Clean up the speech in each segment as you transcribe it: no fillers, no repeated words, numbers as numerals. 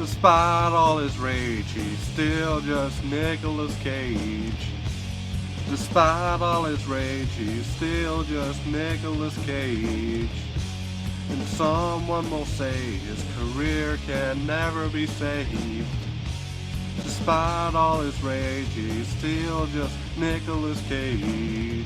Despite all his rage, he's still just Nicolas Cage. Despite all his rage, he's still just Nicolas Cage. And someone will say his career can never be saved. Despite all his rage, he's still just Nicolas Cage.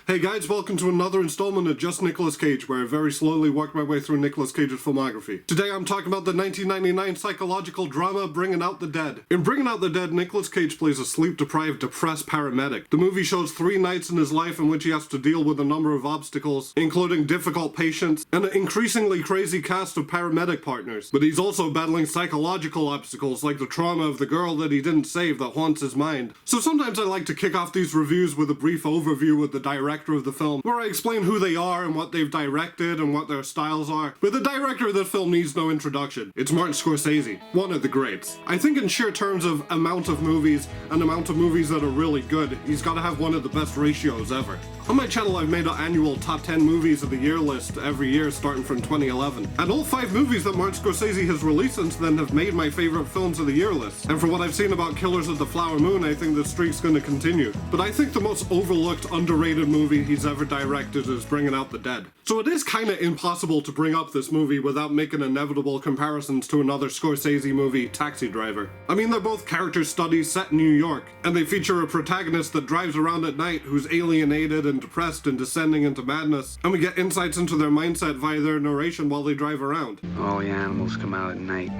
Hey guys, welcome to another installment of Just Nicolas Cage, where I very slowly work my way through Nicolas Cage's filmography. Today I'm talking about the 1999 psychological drama Bringing Out the Dead. In Bringing Out the Dead, Nicolas Cage plays a sleep-deprived, depressed paramedic. The movie shows 3 nights in his life in which he has to deal with a number of obstacles, including difficult patients, and an increasingly crazy cast of paramedic partners. But he's also battling psychological obstacles like the trauma of the girl that he didn't save that haunts his mind. So sometimes I like to kick off these reviews with a brief overview of the director of the film, where I explain who they are and what they've directed and what their styles are. But the director of the film needs no introduction. It's Martin Scorsese, one of the greats. I think in sheer terms of amount of movies and amount of movies that are really good, he's got to have one of the best ratios ever. On my channel I've made an annual top 10 movies of the year list every year starting from 2011. And all 5 movies that Martin Scorsese has released since then have made my favorite films of the year list. And from what I've seen about Killers of the Flower Moon, I think the streak's going to continue. But I think the most overlooked, underrated movie he's ever directed is Bringing Out the Dead. So it is kinda impossible to bring up this movie without making inevitable comparisons to another Scorsese movie, Taxi Driver. I mean, they're both character studies set in New York, and they feature a protagonist that drives around at night who's alienated and depressed and descending into madness, and we get insights into their mindset via their narration while they drive around. All the animals come out at night.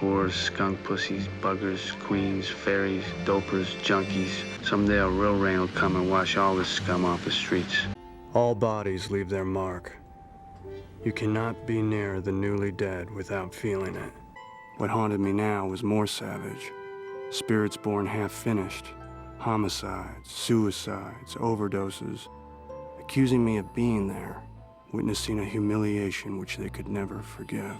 Whores, skunk pussies, buggers, queens, fairies, dopers, junkies. Someday a real rain will come and wash all this scum off the streets. All bodies leave their mark. You cannot be near the newly dead without feeling it. What haunted me now was more savage. Spirits born half-finished. Homicides, suicides, overdoses. Accusing me of being there. Witnessing a humiliation which they could never forgive.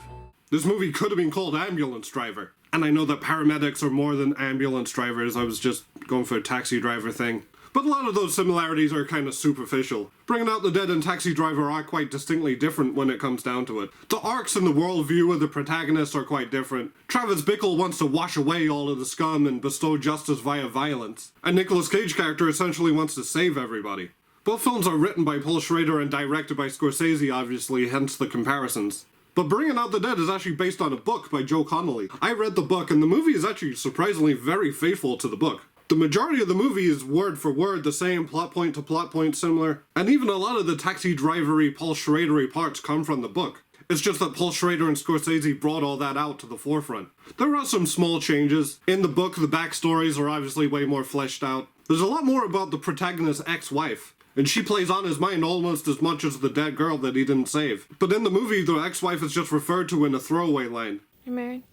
This movie could have been called Ambulance Driver. And I know that paramedics are more than ambulance drivers, I was just going for a taxi driver thing. But a lot of those similarities are kind of superficial. Bringing Out the Dead and Taxi Driver are quite distinctly different when it comes down to it. The arcs and the worldview of the protagonists are quite different. Travis Bickle wants to wash away all of the scum and bestow justice via violence. And Nicolas Cage character essentially wants to save everybody. Both films are written by Paul Schrader and directed by Scorsese, obviously, hence the comparisons. But Bringing Out the Dead is actually based on a book by Joe Connolly. I read the book, and the movie is actually surprisingly very faithful to the book. The majority of the movie is word for word the same, plot point to plot point similar, and even a lot of the taxi drivery, Paul Schrader-y parts come from the book. It's just that Paul Schrader and Scorsese brought all that out to the forefront. There are some small changes. In the book, the backstories are obviously way more fleshed out. There's a lot more about the protagonist's ex-wife, and she plays on his mind almost as much as the dead girl that he didn't save. But in the movie, the ex-wife is just referred to in a throwaway line. You're married?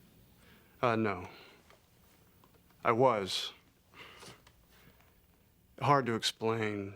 No. I was. Hard to explain.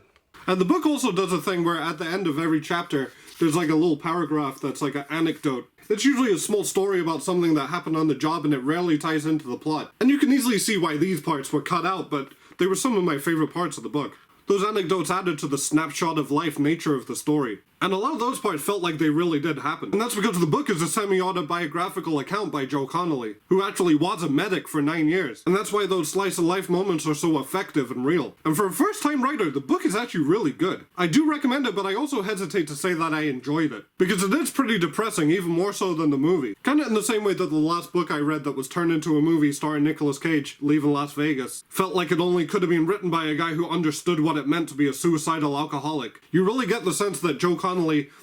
And the book also does a thing where at the end of every chapter, there's like a little paragraph that's like an anecdote. It's usually a small story about something that happened on the job, and it rarely ties into the plot. And you can easily see why these parts were cut out, but they were some of my favorite parts of the book. Those anecdotes added to the snapshot of life nature of the story. And a lot of those parts felt like they really did happen. And that's because the book is a semi-autobiographical account by Joe Connolly, who actually was a medic for 9 years. And that's why those slice-of-life moments are so effective and real. And for a first-time writer, the book is actually really good. I do recommend it, but I also hesitate to say that I enjoyed it. Because it is pretty depressing, even more so than the movie. Kinda in the same way that the last book I read that was turned into a movie starring Nicolas Cage, Leaving Las Vegas, felt like it only could have been written by a guy who understood what it meant to be a suicidal alcoholic. You really get the sense that Joe Connolly,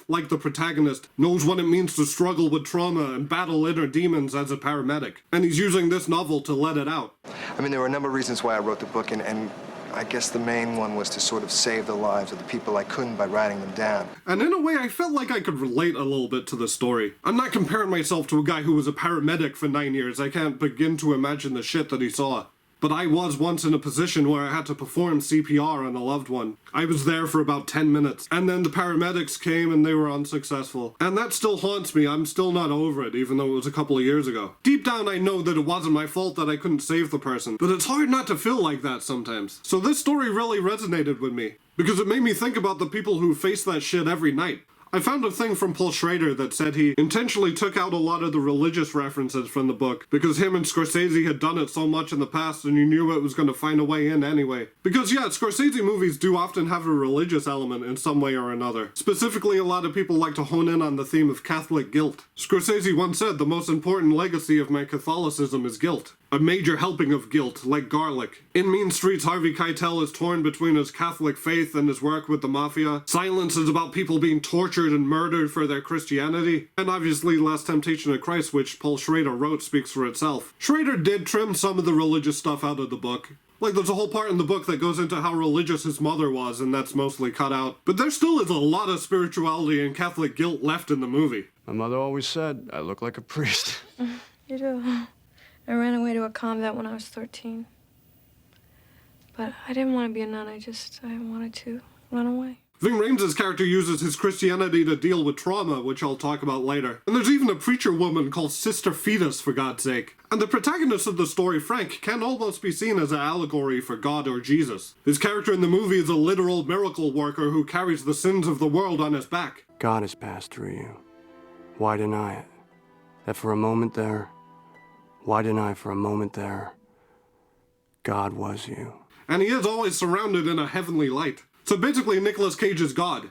like the protagonist, knows what it means to struggle with trauma and battle inner demons as a paramedic. And he's using this novel to let it out. I mean, there were a number of reasons why I wrote the book, and I guess the main one was to sort of save the lives of the people I couldn't by writing them down. And in a way, I felt like I could relate a little bit to the story. I'm not comparing myself to a guy who was a paramedic for 9 years. I can't begin to imagine the shit that he saw. But I was once in a position where I had to perform CPR on a loved one. I was there for about 10 minutes, and then the paramedics came and they were unsuccessful. And that still haunts me. I'm still not over it, even though it was a couple of years ago. Deep down, I know that it wasn't my fault that I couldn't save the person, but it's hard not to feel like that sometimes. So this story really resonated with me, because it made me think about the people who face that shit every night. I found a thing from Paul Schrader that said he intentionally took out a lot of the religious references from the book because him and Scorsese had done it so much in the past and you knew it was going to find a way in anyway. Because yeah, Scorsese movies do often have a religious element in some way or another. Specifically, a lot of people like to hone in on the theme of Catholic guilt. Scorsese once said, "The most important legacy of my Catholicism is guilt. A major helping of guilt, like garlic. In Mean Streets, Harvey Keitel is torn between his Catholic faith and his work with the mafia. Silence is about people being tortured and murdered for their Christianity. And obviously, Last Temptation of Christ, which Paul Schrader wrote, speaks for itself. Schrader did trim some of the religious stuff out of the book. Like, there's a whole part in the book that goes into how religious his mother was, and that's mostly cut out. But there still is a lot of spirituality and Catholic guilt left in the movie. My mother always said I look like a priest. You do. I ran away to a convent when I was 13. But I didn't want to be a nun, I wanted to run away. Ving Rhames' character uses his Christianity to deal with trauma, which I'll talk about later. And there's even a preacher woman called Sister Fetus, for God's sake. And the protagonist of the story, Frank, can almost be seen as an allegory for God or Jesus. His character in the movie is a literal miracle worker who carries the sins of the world on his back. God has passed through you. Why deny it? That for a moment there, why deny for a moment there, God was you. And he is always surrounded in a heavenly light. So basically, Nicolas Cage is God.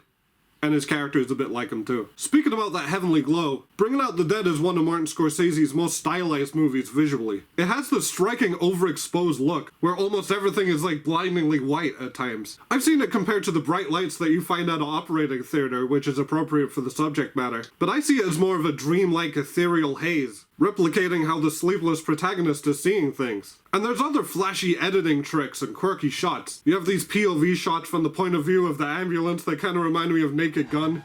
And his character is a bit like him too. Speaking about that heavenly glow, Bringing Out the Dead is one of Martin Scorsese's most stylized movies visually. It has this striking overexposed look, where almost everything is like blindingly white at times. I've seen it compared to the bright lights that you find at an operating theater, which is appropriate for the subject matter. But I see it as more of a dreamlike ethereal haze, replicating how the sleepless protagonist is seeing things. And there's other flashy editing tricks and quirky shots. You have these POV shots from the point of view of the ambulance that kind of remind me of Naked Gun.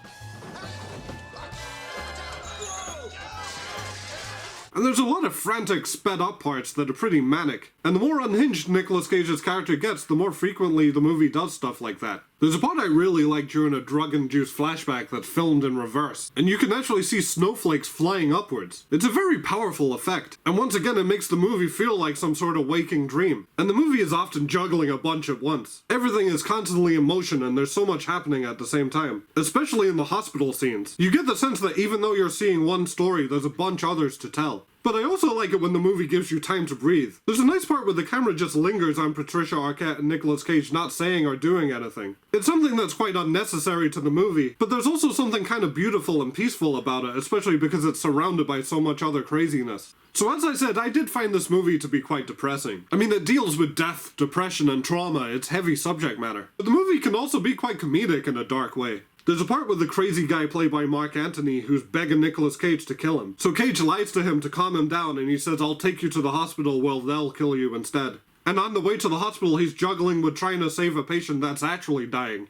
And there's a lot of frantic, sped-up parts that are pretty manic. And the more unhinged Nicolas Cage's character gets, the more frequently the movie does stuff like that. There's a part I really like during a drug-induced flashback that's filmed in reverse, and you can actually see snowflakes flying upwards. It's a very powerful effect, and once again it makes the movie feel like some sort of waking dream. And the movie is often juggling a bunch at once. Everything is constantly in motion and there's so much happening at the same time, especially in the hospital scenes. You get the sense that even though you're seeing one story, there's a bunch others to tell. But I also like it when the movie gives you time to breathe. There's a nice part where the camera just lingers on Patricia Arquette and Nicolas Cage not saying or doing anything. It's something that's quite unnecessary to the movie, but there's also something kind of beautiful and peaceful about it, especially because it's surrounded by so much other craziness. So as I said, I did find this movie to be quite depressing. I mean, it deals with death, depression, and trauma. It's heavy subject matter. But the movie can also be quite comedic in a dark way. There's a part with the crazy guy played by Mark Antony who's begging Nicolas Cage to kill him. So Cage lies to him to calm him down and he says, "I'll take you to the hospital where they'll kill you instead." And on the way to the hospital, he's juggling with trying to save a patient that's actually dying.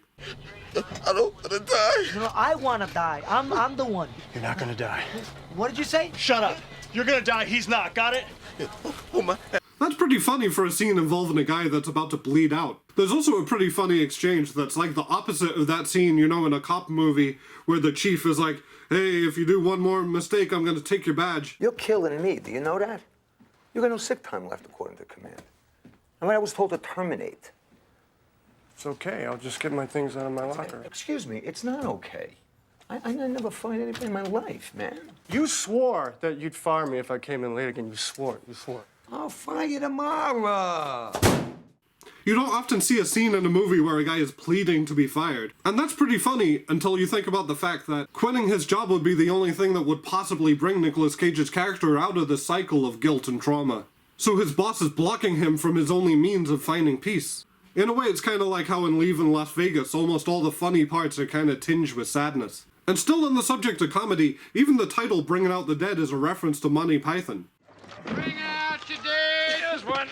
I don't want to die. No, I want to die. I'm the one. You're not gonna die. What did you say? Shut up. You're gonna die, he's not. Got it? Oh, my head. That's pretty funny for a scene involving a guy that's about to bleed out. There's also a pretty funny exchange that's like the opposite of that scene, you know, in a cop movie where the chief is like, "Hey, if you do one more mistake, I'm gonna take your badge." You're killing me. Do you know that? You got no sick time left, according to command. I mean, I was told to terminate. It's okay. I'll just get my things out of my locker. Excuse me, it's not okay. I never fight anybody in my life, man. You swore that you'd fire me if I came in late again. You swore. You swore. I'll fire you tomorrow. You don't often see a scene in a movie where a guy is pleading to be fired. And that's pretty funny until you think about the fact that quitting his job would be the only thing that would possibly bring Nicolas Cage's character out of the cycle of guilt and trauma. So his boss is blocking him from his only means of finding peace. In a way, it's kind of like how in Leaving Las Vegas, almost all the funny parts are kind of tinged with sadness. And still on the subject of comedy, even the title Bringing Out the Dead is a reference to Monty Python. Bring out your dead. Here's one.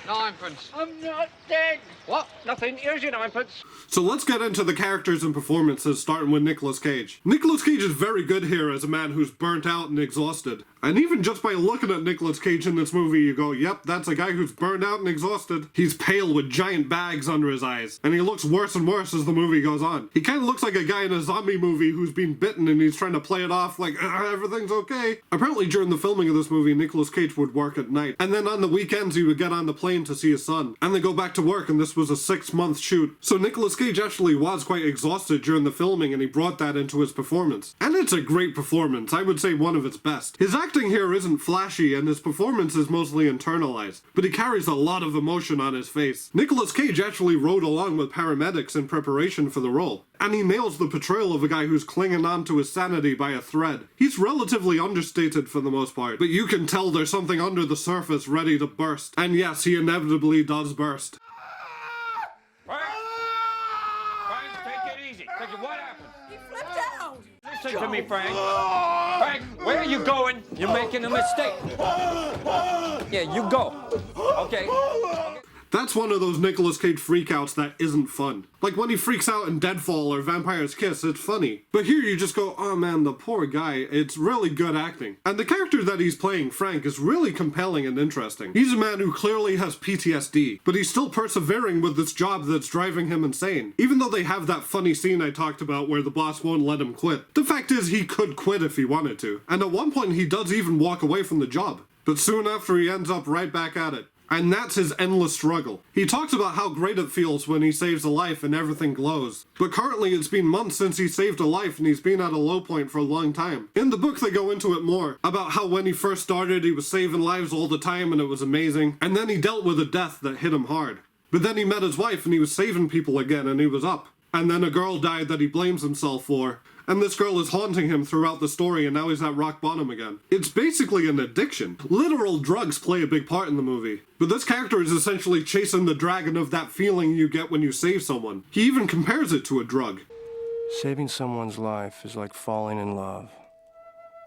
Ninepence. I'm not dead. What? Nothing. Here's your ninepence. So let's get into the characters and performances, starting with Nicolas Cage. Nicolas Cage is very good here as a man who's burnt out and exhausted. And even just by looking at Nicolas Cage in this movie, you go, yep, that's a guy who's burned out and exhausted. He's pale with giant bags under his eyes, and he looks worse and worse as the movie goes on. He kind of looks like a guy in a zombie movie who's been bitten and he's trying to play it off like, everything's okay. Apparently during the filming of this movie, Nicolas Cage would work at night, and then on the weekends he would get on the plane plane to see his son, and they go back to work, and this was a 6-month shoot. So Nicolas Cage actually was quite exhausted during the filming, and he brought that into his performance. And it's a great performance, I would say one of its best. His acting here isn't flashy, and his performance is mostly internalized, but he carries a lot of emotion on his face. Nicolas Cage actually rode along with paramedics in preparation for the role, and he nails the portrayal of a guy who's clinging on to his sanity by a thread. He's relatively understated for the most part, but you can tell there's something under the surface ready to burst. And yes, he inevitably does burst. Frank, take it easy. What happened? He flipped out. Listen to me, Frank. Frank, where are you going? You're making a mistake. Yeah, you go. Okay. That's one of those Nicolas Cage freakouts that isn't fun. Like when he freaks out in Deadfall or Vampire's Kiss, it's funny. But here you just go, oh man, the poor guy, it's really good acting. And the character that he's playing, Frank, is really compelling and interesting. He's a man who clearly has PTSD, but he's still persevering with this job that's driving him insane. Even though they have that funny scene I talked about where the boss won't let him quit. The fact is, he could quit if he wanted to. And at one point he does even walk away from the job. But soon after he ends up right back at it. And that's his endless struggle. He talks about how great it feels when he saves a life and everything glows. But currently it's been months since he saved a life and he's been at a low point for a long time. In the book they go into it more, about how when he first started he was saving lives all the time and it was amazing. And then he dealt with a death that hit him hard. But then he met his wife and he was saving people again and he was up. And then a girl died that he blames himself for. And this girl is haunting him throughout the story and now he's at rock bottom again. It's basically an addiction. Literal drugs play a big part in the movie. But this character is essentially chasing the dragon of that feeling you get when you save someone. He even compares it to a drug. Saving someone's life is like falling in love.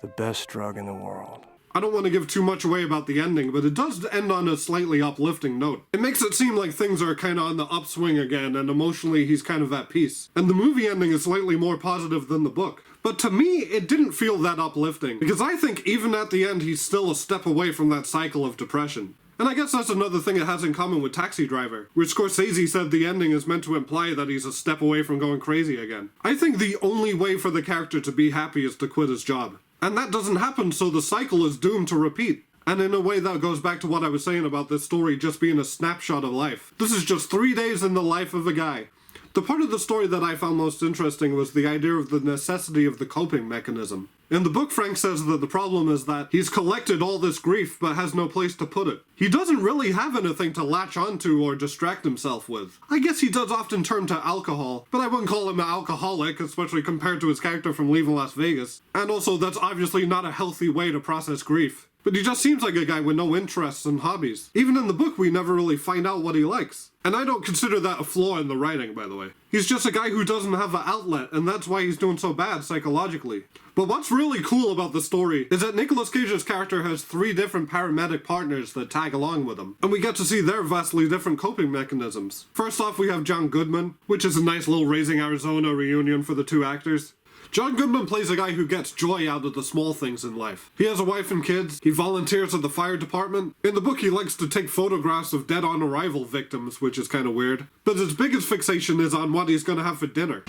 The best drug in the world. I don't want to give too much away about the ending, but it does end on a slightly uplifting note. It makes it seem like things are kind of on the upswing again, and emotionally he's kind of at peace. And the movie ending is slightly more positive than the book. But to me, it didn't feel that uplifting, because I think even at the end he's still a step away from that cycle of depression. And I guess that's another thing it has in common with Taxi Driver, where Scorsese said the ending is meant to imply that he's a step away from going crazy again. I think the only way for the character to be happy is to quit his job. And that doesn't happen, so the cycle is doomed to repeat. And in a way that goes back to what I was saying about this story just being a snapshot of life. This is just 3 days in the life of a guy. The part of the story that I found most interesting was the idea of the necessity of the coping mechanism. In the book, Frank says that the problem is that he's collected all this grief but has no place to put it. He doesn't really have anything to latch onto or distract himself with. I guess he does often turn to alcohol, but I wouldn't call him an alcoholic, especially compared to his character from Leaving Las Vegas. And also, that's obviously not a healthy way to process grief. But he just seems like a guy with no interests and hobbies. Even in the book, we never really find out what he likes. And I don't consider that a flaw in the writing, by the way. He's just a guy who doesn't have an outlet, and that's why he's doing so bad psychologically. But what's really cool about the story is that Nicolas Cage's character has 3 different paramedic partners that tag along with him, and we get to see their vastly different coping mechanisms. First off, we have John Goodman, which is a nice little Raising Arizona reunion for the 2 actors. John Goodman plays a guy who gets joy out of the small things in life. He has a wife and kids, he volunteers at the fire department. In the book he likes to take photographs of dead on arrival victims, which is kind of weird. But his biggest fixation is on what he's gonna have for dinner.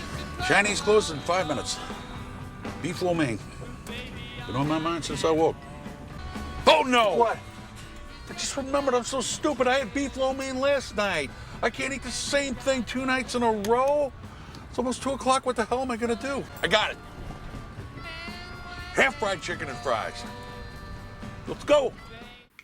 Chinese closes in 5 minutes. Beef lo mein. Been on my mind since I woke. Oh no! What? I just remembered I'm so stupid. I had beef lo mein last night. I can't eat the same thing 2 nights in a row. It's almost 2 o'clock. What the hell am I gonna do? I got it. Half fried chicken and fries. Let's go.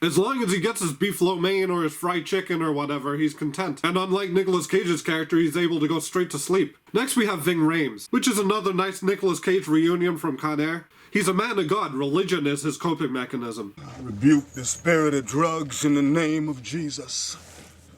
As long as he gets his beef lo mein or his fried chicken or whatever, he's content. And unlike Nicolas Cage's character, he's able to go straight to sleep. Next we have Ving Rhames, which is another nice Nicolas Cage reunion from Con Air. He's a man of God. Religion is his coping mechanism. I rebuke the spirit of drugs in the name of Jesus.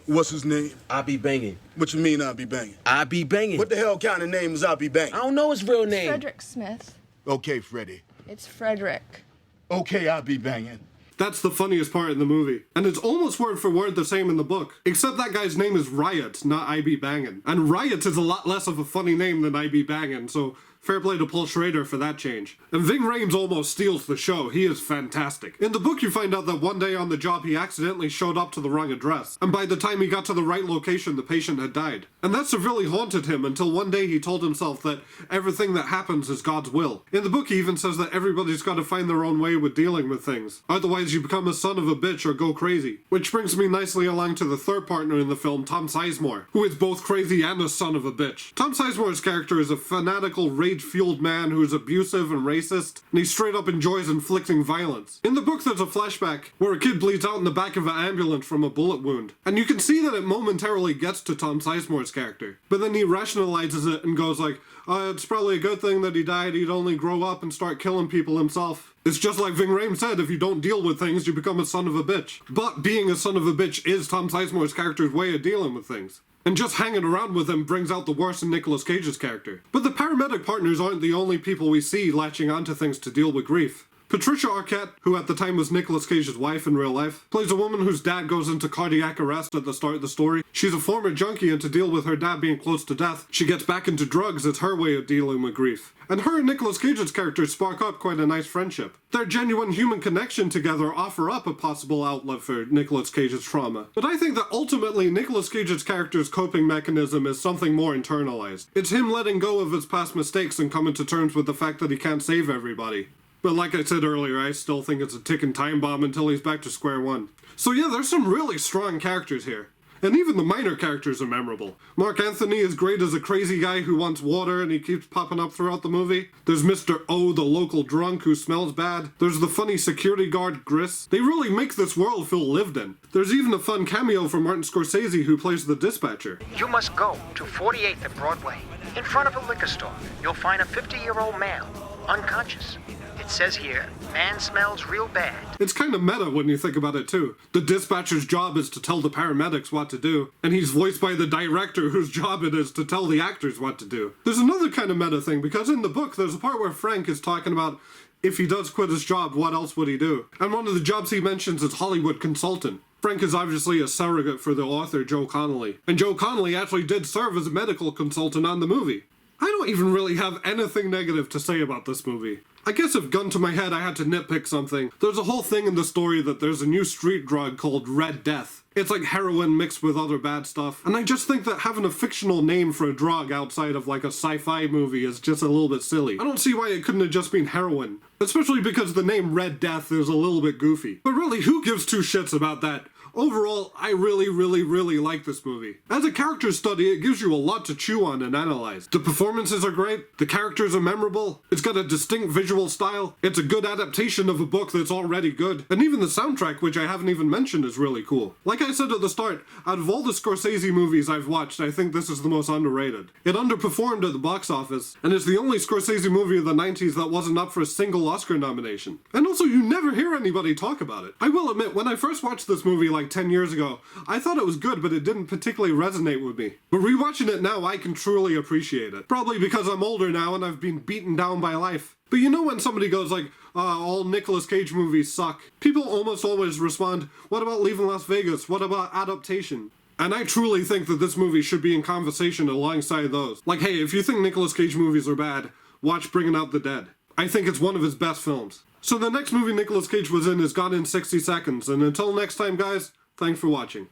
What's his name? I be banging. What you mean I be banging? I be banging. What the hell kind of name is I be banging? I don't know his real name. Frederick Smith. Okay, Freddie. It's Frederick. Okay, I be banging. That's the funniest part in the movie. And it's almost word for word the same in the book. Except that guy's name is Riot, not I Be Bangin'. And Riot is a lot less of a funny name than I Be Bangin', so Fair play to Paul Schrader for that change. And Ving Rhames almost steals the show. He is fantastic. In the book, you find out that one day on the job, he accidentally showed up to the wrong address. And by the time he got to the right location, the patient had died. And that severely haunted him until one day he told himself that everything that happens is God's will. In the book, he even says that everybody's got to find their own way with dealing with things. Otherwise, you become a son of a bitch or go crazy. Which brings me nicely along to the third partner in the film, Tom Sizemore, who is both crazy and a son of a bitch. Tom Sizemore's character is a fanatical, rage-fueled man who is abusive and racist, and he straight up enjoys inflicting violence. In the book, there's a flashback where a kid bleeds out in the back of an ambulance from a bullet wound, and you can see that it momentarily gets to Tom Sizemore's character. But then he rationalizes it and goes like, it's probably a good thing that he died, he'd only grow up and start killing people himself. It's just like Ving Rhames said, if you don't deal with things, you become a son of a bitch. But being a son of a bitch is Tom Sizemore's character's way of dealing with things. And just hanging around with him brings out the worst in Nicolas Cage's character. But the paramedic partners aren't the only people we see latching onto things to deal with grief. Patricia Arquette, who at the time was Nicolas Cage's wife in real life, plays a woman whose dad goes into cardiac arrest at the start of the story. She's a former junkie, and to deal with her dad being close to death, she gets back into drugs. It's her way of dealing with grief. And her and Nicolas Cage's characters spark up quite a nice friendship. Their genuine human connection together offer up a possible outlet for Nicolas Cage's trauma. But I think that ultimately Nicolas Cage's character's coping mechanism is something more internalized. It's him letting go of his past mistakes and coming to terms with the fact that he can't save everybody. But like I said earlier, I still think it's a ticking time bomb until he's back to square one. So yeah, there's some really strong characters here. And even the minor characters are memorable. Mark Anthony is great as a crazy guy who wants water and he keeps popping up throughout the movie. There's Mr. O, the local drunk who smells bad. There's the funny security guard, Gris. They really make this world feel lived in. There's even a fun cameo from Martin Scorsese who plays the dispatcher. You must go to 48th and Broadway. In front of a liquor store, you'll find a 50-year-old male, unconscious. It says here, man smells real bad. It's kind of meta when you think about it too. The dispatcher's job is to tell the paramedics what to do, and he's voiced by the director whose job it is to tell the actors what to do. There's another kind of meta thing, because in the book there's a part where Frank is talking about if he does quit his job, what else would he do? And one of the jobs he mentions is Hollywood consultant. Frank is obviously a surrogate for the author Joe Connolly. And Joe Connolly actually did serve as a medical consultant on the movie. I don't even really have anything negative to say about this movie. I guess if gun to my head I had to nitpick something, there's a whole thing in the story that there's a new street drug called Red Death. It's like heroin mixed with other bad stuff. And I just think that having a fictional name for a drug outside of like a sci-fi movie is just a little bit silly. I don't see why it couldn't have just been heroin. Especially because the name Red Death is a little bit goofy. But really, who gives two shits about that? Overall, I really like this movie. As a character study, it gives you a lot to chew on and analyze. The performances are great, the characters are memorable, it's got a distinct visual style, it's a good adaptation of a book that's already good, and even the soundtrack, which I haven't even mentioned, is really cool. Like I said at the start, out of all the Scorsese movies I've watched, I think this is the most underrated. It underperformed at the box office, and it's the only Scorsese movie of the 90s that wasn't up for a single Oscar nomination. And also, you never hear anybody talk about it. I will admit, when I first watched this movie like 10 years ago, I thought it was good, but it didn't particularly resonate with me. But rewatching it now, I can truly appreciate it. Probably because I'm older now and I've been beaten down by life. But you know when somebody goes like, all Nicolas Cage movies suck, people almost always respond, what about Leaving Las Vegas? What about Adaptation? And I truly think that this movie should be in conversation alongside those. Like, hey, if you think Nicolas Cage movies are bad, watch Bringing Out the Dead. I think it's one of his best films. So the next movie Nicolas Cage was in is Gone in 60 Seconds, and until next time guys, thanks for watching.